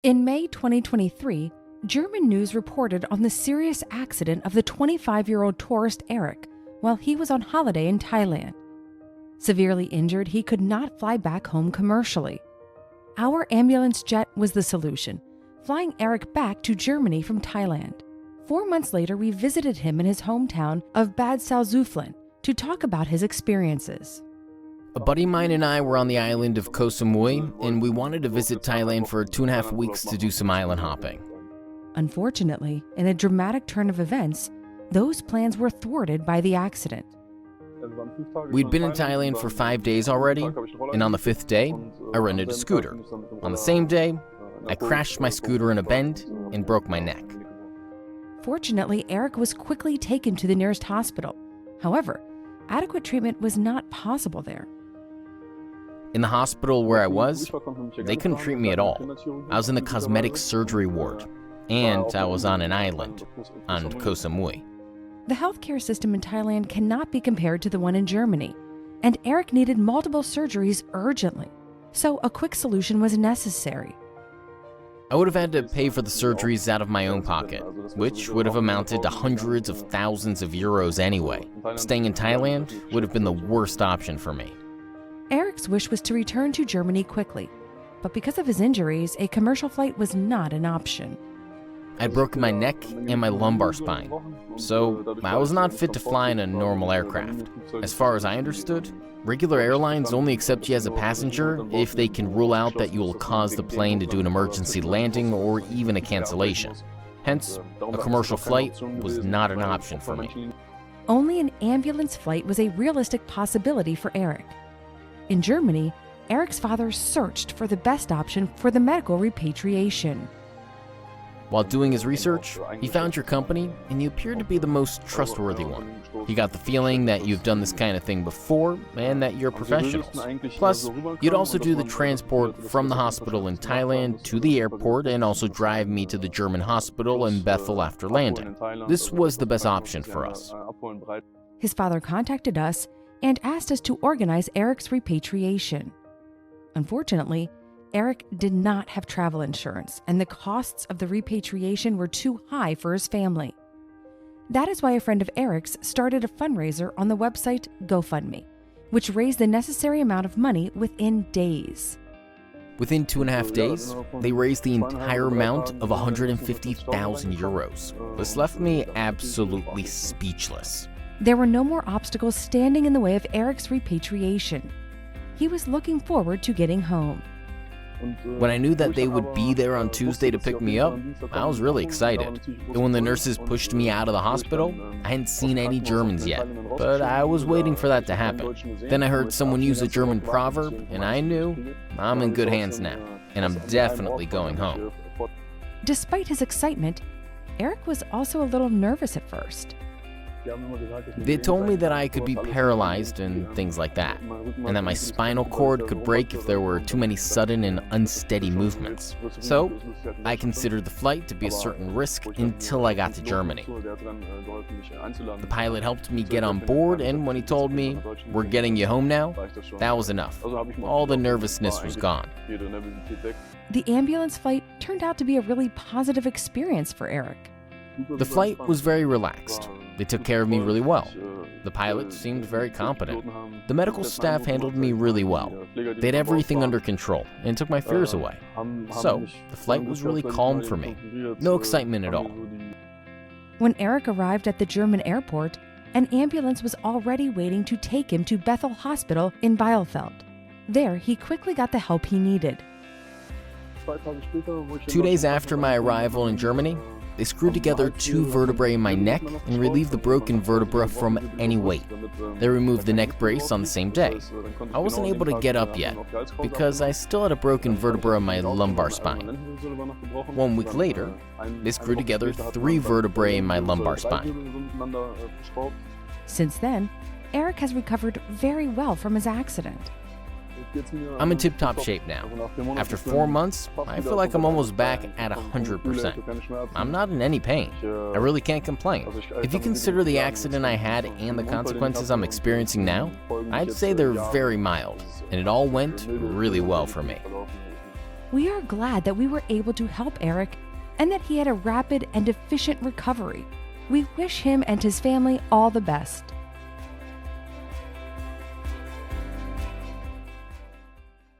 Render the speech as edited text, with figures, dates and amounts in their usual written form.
In May 2023, German news reported on the serious accident of the 25-year-old tourist Erik while he was on holiday in Thailand. Severely injured, he could not fly back home commercially. Our ambulance jet was the solution, flying Erik back to Germany from Thailand. 4 months later, we visited him in his hometown of Bad Salzuflen to talk about his experiences. A buddy of mine and I were on the island of Koh Samui, and we wanted to visit Thailand for 2.5 weeks to do some island hopping. Unfortunately, in a dramatic turn of events, those plans were thwarted by the accident. We'd been in Thailand for 5 days already, and on the 5th day, I rented a scooter. On the same day, I crashed my scooter in a bend and broke my neck. Fortunately, Erik was quickly taken to the nearest hospital. However, adequate treatment was not possible there. In the hospital where I was, they couldn't treat me at all. I was in the cosmetic surgery ward, and I was on an island, on Koh Samui. The healthcare system in Thailand cannot be compared to the one in Germany, and Erik needed multiple surgeries urgently, so a quick solution was necessary. I would have had to pay for the surgeries out of my own pocket, which would have amounted to hundreds of thousands of euros anyway. Staying in Thailand would have been the worst option for me. Erik's wish was to return to Germany quickly, but because of his injuries, a commercial flight was not an option. I'd broken my neck and my lumbar spine, so I was not fit to fly in a normal aircraft. As far as I understood, regular airlines only accept you as a passenger if they can rule out that you will cause the plane to do an emergency landing or even a cancellation. Hence, a commercial flight was not an option for me. Only an ambulance flight was a realistic possibility for Erik. In Germany, Erik's father searched for the best option for the medical repatriation. While doing his research, he found your company, and you appeared to be the most trustworthy one. He got the feeling that you've done this kind of thing before, and that you're professionals. Plus, you'd also do the transport from the hospital in Thailand to the airport, and also drive me to the German hospital in Bethel after landing. This was the best option for us. His father contacted us and asked us to organize Erik's repatriation. Unfortunately, Erik did not have travel insurance, and the costs of the repatriation were too high for his family. That is why a friend of Erik's started a fundraiser on the website GoFundMe, which raised the necessary amount of money within days. Within 2.5 days, they raised the entire amount of 150,000 euros. This left me absolutely speechless. There were no more obstacles standing in the way of Erik's repatriation. He was looking forward to getting home. When I knew that they would be there on Tuesday to pick me up, I was really excited. And when the nurses pushed me out of the hospital, I hadn't seen any Germans yet, but I was waiting for that to happen. Then I heard someone use a German proverb, and I knew I'm in good hands now, and I'm definitely going home. Despite his excitement, Erik was also a little nervous at first. They told me that I could be paralyzed and things like that, and that my spinal cord could break if there were too many sudden and unsteady movements. So, I considered the flight to be a certain risk until I got to Germany. The pilot helped me get on board, and when he told me, "We're getting you home now," that was enough. All the nervousness was gone. The ambulance flight turned out to be a really positive experience for Erik. The flight was very relaxed. They took care of me really well. The pilot seemed very competent. The medical staff handled me really well. They had everything under control and took my fears away. So, the flight was really calm for me. No excitement at all. When Erik arrived at the German airport, an ambulance was already waiting to take him to Bethel Hospital in Bielefeld. There, he quickly got the help he needed. 2 days after my arrival in Germany, they screwed together 2 vertebrae in my neck and relieved the broken vertebra from any weight. They removed the neck brace on the same day. I wasn't able to get up yet because I still had a broken vertebra in my lumbar spine. 1 week later, they screwed together 3 vertebrae in my lumbar spine. Since then, Erik has recovered very well from his accident. I'm in tip-top shape now. After 4 months, I feel like I'm almost back at 100%. I'm not in any pain. I really can't complain. If you consider the accident I had and the consequences I'm experiencing now, I'd say they're very mild, and it all went really well for me. We are glad that we were able to help Erik and that he had a rapid and efficient recovery. We wish him and his family all the best.